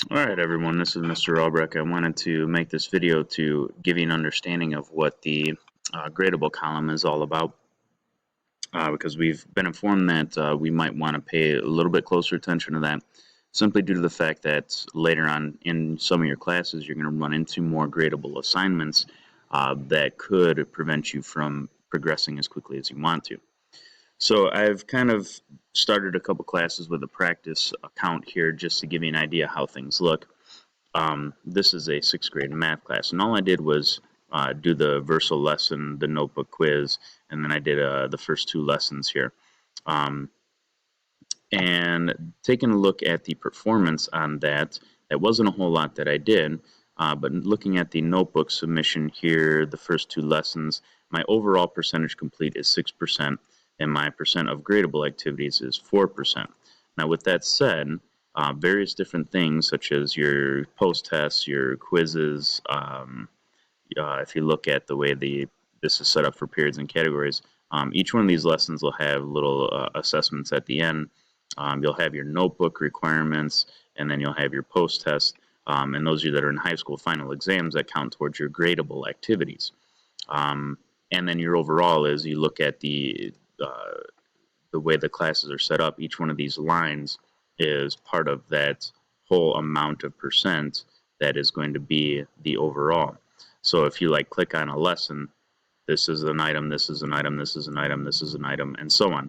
All right, everyone, this is Mr. Albrecht. I wanted to make this video to give you an understanding of what the gradable column is all about, because we've been informed that we might want to pay a little bit closer attention to that, simply due to the fact that later on in some of your classes, you're going to run into more gradable assignments that could prevent you from progressing as quickly as you want to. So I've kind of started a couple classes with a practice account here just to give you an idea how things look. This is a sixth grade math class, and all I did was do the Versal lesson, the notebook quiz, and then I did the first two lessons here. Um, and taking a look at the performance on that, that wasn't a whole lot that I did, but looking at the notebook submission here, the first two lessons, my overall percentage complete is 6%, and my percent of gradable activities is 4%. Now, with that said, various different things such as your post-tests, your quizzes, if you look at the way this is set up for periods and categories, each one of these lessons will have little assessments at the end. You'll have your notebook requirements, and then you'll have your post-test, and those of you that are in high school final exams that count towards your gradable activities. And then your overall is you look at the way the classes are set up. Each one of these lines is part of that whole amount of percent that is going to be the overall. So if you like click on a lesson, this is an item, this is an item, this is an item, this is an item, and so on.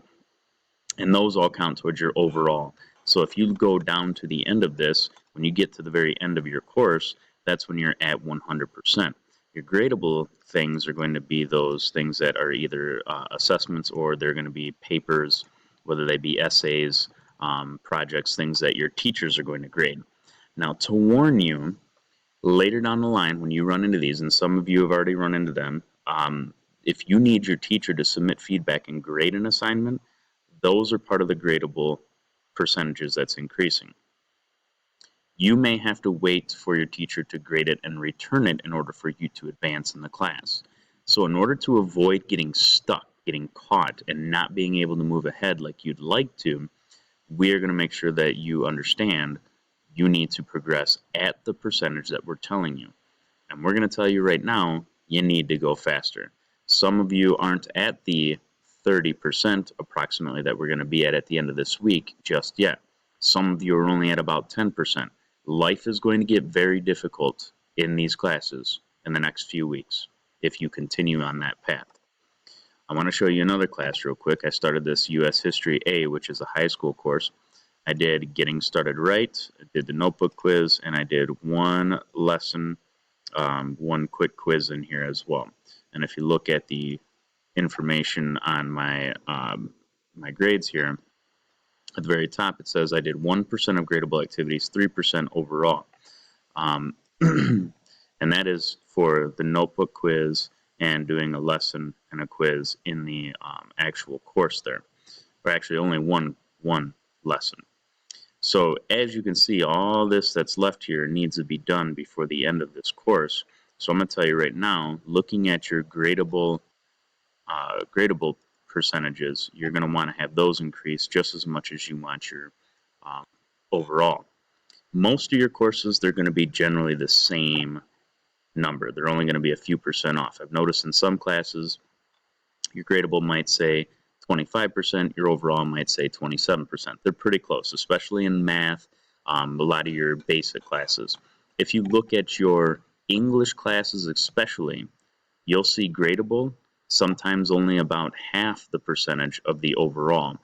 And those all count towards your overall. So if you go down to the end of this, when you get to the very end of your course, that's when you're at 100%. Your gradable things are going to be those things that are either assessments or they're going to be papers, whether they be essays, projects, things that your teachers are going to grade. Now, to warn you, later down the line, when you run into these, and some of you have already run into them, if you need your teacher to submit feedback and grade an assignment, those are part of the gradable percentages that's increasing. You may have to wait for your teacher to grade it and return it in order for you to advance in the class. So in order to avoid getting stuck, getting caught, and not being able to move ahead like you'd like to, we are going to make sure that you understand you need to progress at the percentage that we're telling you. And we're going to tell you right now, you need to go faster. Some of you aren't at the 30% approximately that we're going to be at the end of this week just yet. Some of you are only at about 10%. Life is going to get very difficult in these classes in the next few weeks if you continue on that path. I want to show you another class real quick. I started this U.S. History A, which is a high school course. I did Getting Started Right, I did the notebook quiz, and I did one lesson, one quick quiz in here as well. And if you look at the information on my my grades here, at the very top it says I did 1% of gradable activities, 3% overall. And that is for the notebook quiz and doing a lesson and a quiz in the actual course there. Or actually only one lesson. So as you can see, all this that's left here needs to be done before the end of this course. So I'm going to tell you right now, looking at your gradable percentages, you're going to want to have those increase just as much as you want your um, overall. Most of your courses, they're going to be generally the same number. They're only going to be a few percent off. I've noticed in some classes, your gradable might say 25%, your overall might say 27%. They're pretty close, especially in math, a lot of your basic classes. If you look at your English classes especially, you'll see gradable sometimes only about half the percentage of the overall.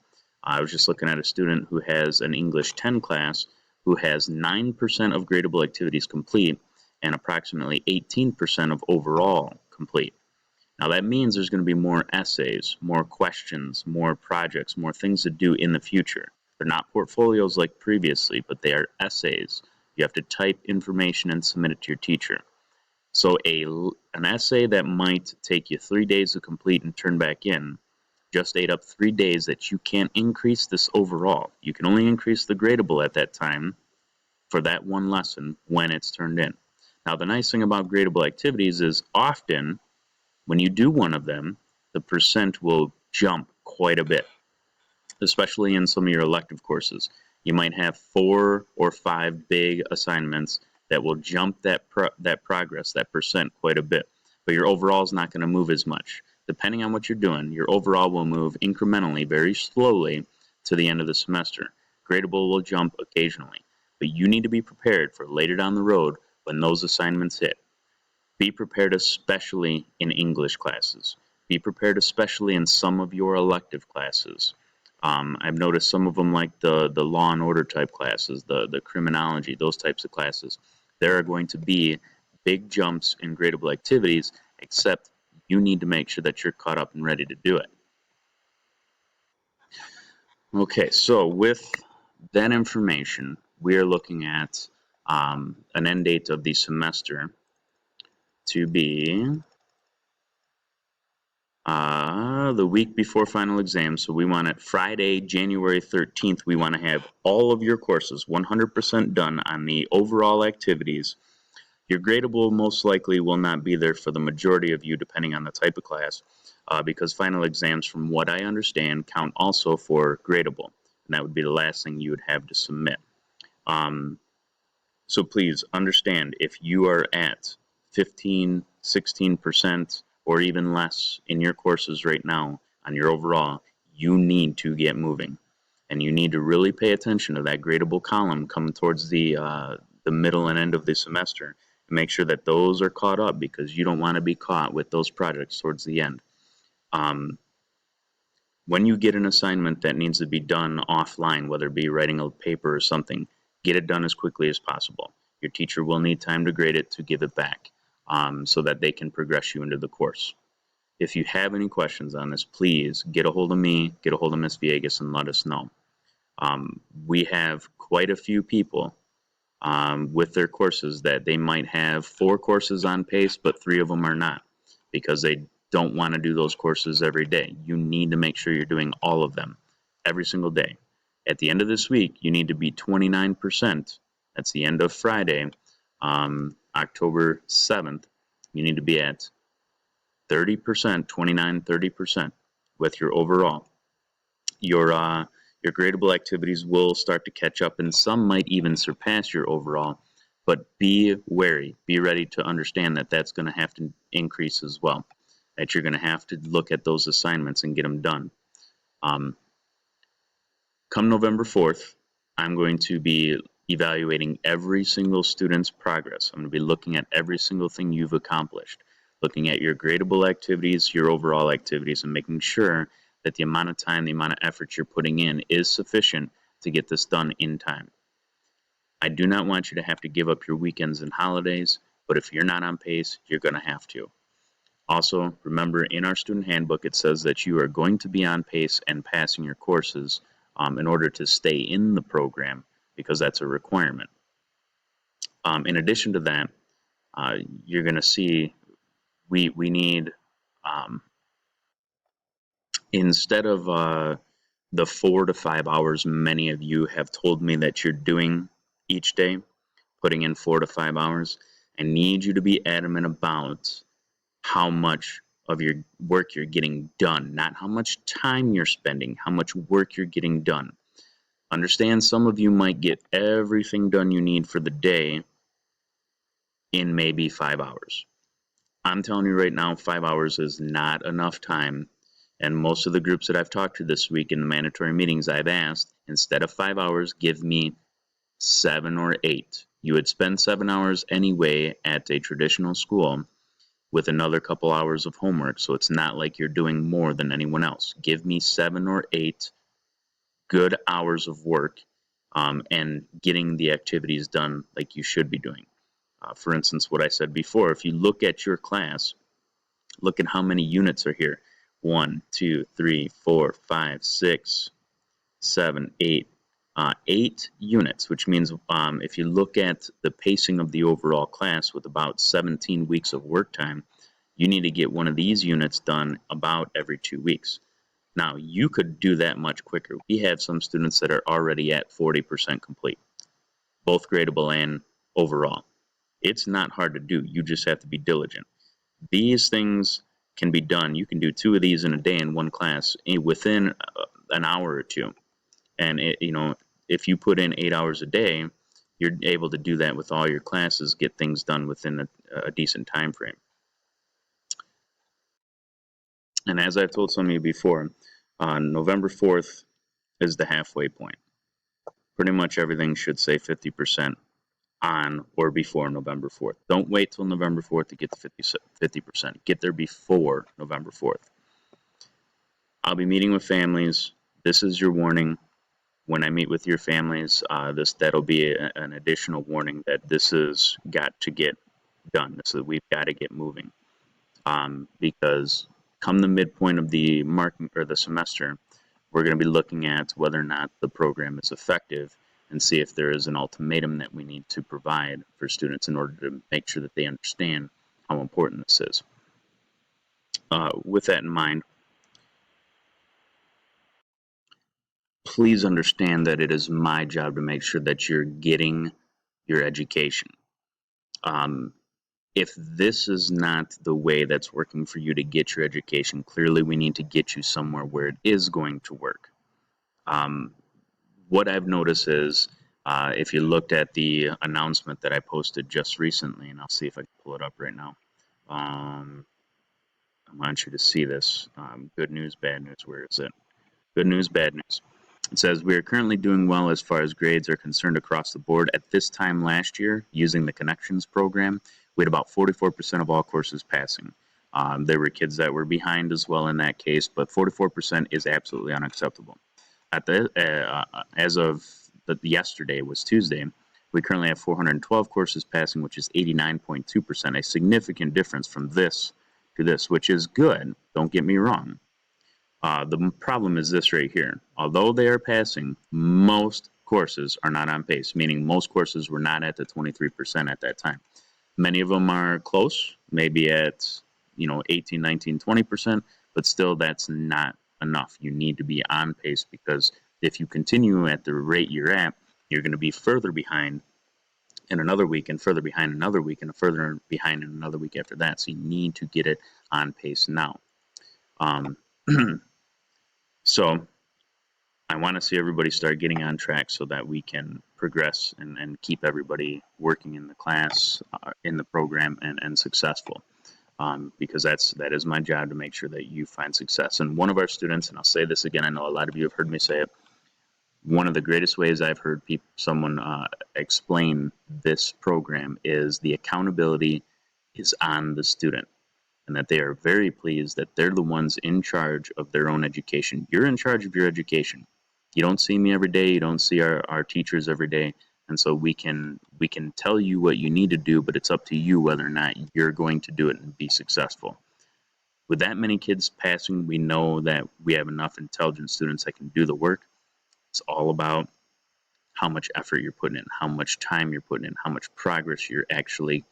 I was just looking at a student who has an English 10 class who has 9% of gradable activities complete and approximately 18% of overall complete. Now that means there's going to be more essays, more questions, more projects, more things to do in the future. They're not portfolios like previously, but they are essays. You have to type information and submit it to your teacher. So an essay that might take you 3 days to complete and turn back in just ate up 3 days that you can't increase this overall. You can only increase the gradable at that time for that one lesson when it's turned in. Now the nice thing about gradable activities is often when you do one of them, the percent will jump quite a bit, especially in some of your elective courses. You might have 4 or 5 big assignments that will jump that progress, that percent, quite a bit. But your overall is not going to move as much. Depending on what you're doing, your overall will move incrementally, very slowly, to the end of the semester. Gradable will jump occasionally, but you need to be prepared for later down the road when those assignments hit. Be prepared especially in English classes. Be prepared especially in some of your elective classes. I've noticed some of them, like the law and order type classes, the criminology, those types of classes. There are going to be big jumps in gradable activities, except you need to make sure that you're caught up and ready to do it. Okay, so with that information, we are looking at an end date of the semester to be the week before final exam. So we want it Friday, January 13th. We want to have all of your courses 100% done on the overall activities. Your gradable most likely will not be there for the majority of you, depending on the type of class, because final exams, from what I understand, count also for gradable. And that would be the last thing you would have to submit. So please understand, if you are at 15, 16%, or even less in your courses right now on your overall, you need to get moving. And you need to really pay attention to that gradable column coming towards the middle and end of the semester, and make sure that those are caught up, because you don't want to be caught with those projects towards the end. When you get an assignment that needs to be done offline, whether it be writing a paper or something, get it done as quickly as possible. Your teacher will need time to grade it to give it back, so that they can progress you into the course. If you have any questions on this, please get a hold of me, get a hold of Ms. Villegas, and let us know. We have quite a few people with their courses that they might have 4 courses on PACE, but 3 of them are not, because they don't want to do those courses every day. You need to make sure you're doing all of them every single day. At the end of this week, you need to be 29%. That's the end of Friday, October 7th. You need to be at 30%, 29, 30% with your overall. Your gradable activities will start to catch up, and some might even surpass your overall, but be wary. Be ready to understand that that's going to have to increase as well, that you're going to have to look at those assignments and get them done. Come November 4th, I'm going to be evaluating every single student's progress. I'm going to be looking at every single thing you've accomplished, looking at your gradable activities, your overall activities, and making sure that the amount of time, the amount of effort you're putting in is sufficient to get this done in time. I do not want you to have to give up your weekends and holidays, but if you're not on pace, you're going to have to. Also, remember, in our student handbook, it says that you are going to be on pace and passing your courses in order to stay in the program, because that's a requirement. In addition to that, you're going to see we need, instead of the 4 to 5 hours many of you have told me that you're doing each day, putting in 4 to 5 hours, I need you to be adamant about how much of your work you're getting done, not how much time you're spending, how much work you're getting done. Understand, some of you might get everything done you need for the day in maybe 5 hours. I'm telling you right now, 5 hours is not enough time. And most of the groups that I've talked to this week in the mandatory meetings, I've asked, instead of 5 hours, give me 7 or 8. You would spend 7 hours anyway at a traditional school with another couple hours of homework, so it's not like you're doing more than anyone else. Give me 7 or 8 good hours of work, and getting the activities done like you should be doing. For instance, what I said before, if you look at your class, look at how many units are here. 1, 2, 3, 4, 5, 6, 7, 8. 8 units, which means if you look at the pacing of the overall class with about 17 weeks of work time, you need to get one of these units done about every 2 weeks. Now, you could do that much quicker. We have some students that are already at 40% complete, both gradable and overall. It's not hard to do. You just have to be diligent. These things can be done. You can do 2 of these in a day in one class within an hour or 2. And if you put in 8 hours a day, you're able to do that with all your classes, get things done within a decent time frame. And as I've told some of you before, November 4th is the halfway point. Pretty much everything should say 50% on or before November 4th. Don't wait till November 4th to get to 50%. Get there before November 4th. I'll be meeting with families. This is your warning. When I meet with your families, that'll be an additional warning that this has got to get done. So we've got to get moving. Because come the midpoint of the marking or the semester, we're going to be looking at whether or not the program is effective and see if there is an ultimatum that we need to provide for students in order to make sure that they understand how important this is. With that in mind, please understand that it is my job to make sure that you're getting your education. If this is not the way that's working for you to get your education, clearly we need to get you somewhere where it is going to work. What I've noticed is, if you looked at the announcement that I posted just recently, and I'll see if I can pull it up right now. I want you to see this. Good news, bad news. Where is it? Good news, bad news. It says, we are currently doing well as far as grades are concerned across the board. At this time last year, using the Connections program, we had about 44% of all courses passing. There were kids that were behind as well in that case, but 44% is absolutely unacceptable. As of yesterday was Tuesday, we currently have 412 courses passing, which is 89.2%, a significant difference from this to this, which is good. Don't get me wrong. The problem is this right here. Although they are passing, most courses are not on pace, meaning most courses were not at the 23% at that time. Many of them are close, maybe at 18, 19, 20%, but still that's not enough. You need to be on pace, because if you continue at the rate you're at, you're going to be further behind in another week, and further behind another week, and further behind in another week after that. So you need to get it on pace now. So I want to see everybody start getting on track so that we can progress and keep everybody working in the class, in the program, and successful. Because that is my job, to make sure that you find success. And one of our students, and I'll say this again, I know a lot of you have heard me say it, one of the greatest ways I've heard someone explain this program is the accountability is on the student, and that they are very pleased that they're the ones in charge of their own education. You're in charge of your education. You don't see me every day. You don't see our teachers every day. And so we can tell you what you need to do, but it's up to you whether or not you're going to do it and be successful. With that many kids passing, we know that we have enough intelligent students that can do the work. It's all about how much effort you're putting in, how much time you're putting in, how much progress you're actually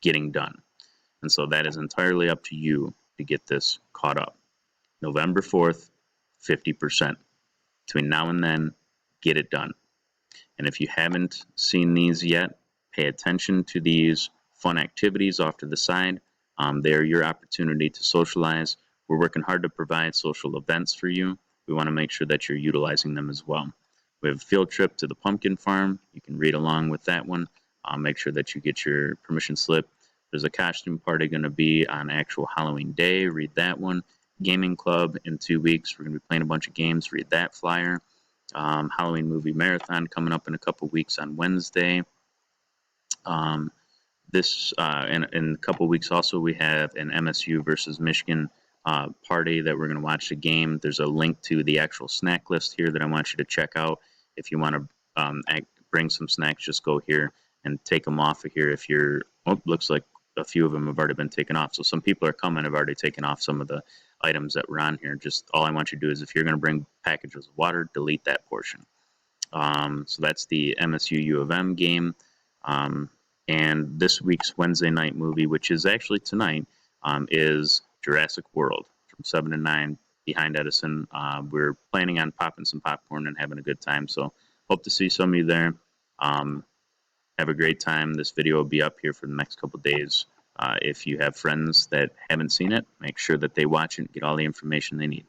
getting done. And so that is entirely up to you to get this caught up. November 4th, 50%. Between now and then, get it done. And if you haven't seen these yet, pay attention to these fun activities off to the side. They're your opportunity to socialize. We're working hard to provide social events for you. We want to make sure that you're utilizing them as well. We have a field trip to the pumpkin farm. You can read along with that one. Make sure that you get your permission slip. There's a costume party going to be on actual Halloween day. Read that one. Gaming club in 2 weeks. We're going to be playing a bunch of games. Read that flyer. Halloween movie marathon coming up in a couple weeks on Wednesday. In a couple weeks also, we have an MSU versus Michigan party that we're going to watch the game. There's a link to the actual snack list here that I want you to check out. If you want to bring some snacks, just go here and take them off of here. If you're, looks like a few of them have already been taken off. So some people are coming, have already taken off some of the items that were on here. Just all I want you to do is, if you're going to bring packages of water, delete that portion. So that's the MSU U of M game. And this week's Wednesday night movie, which is actually tonight, is Jurassic World from 7 to 9 behind Edison. We're planning on popping some popcorn and having a good time. So hope to see some of you there. Have a great time. This video will be up here for the next couple days. If you have friends that haven't seen it, make sure that they watch it and get all the information they need.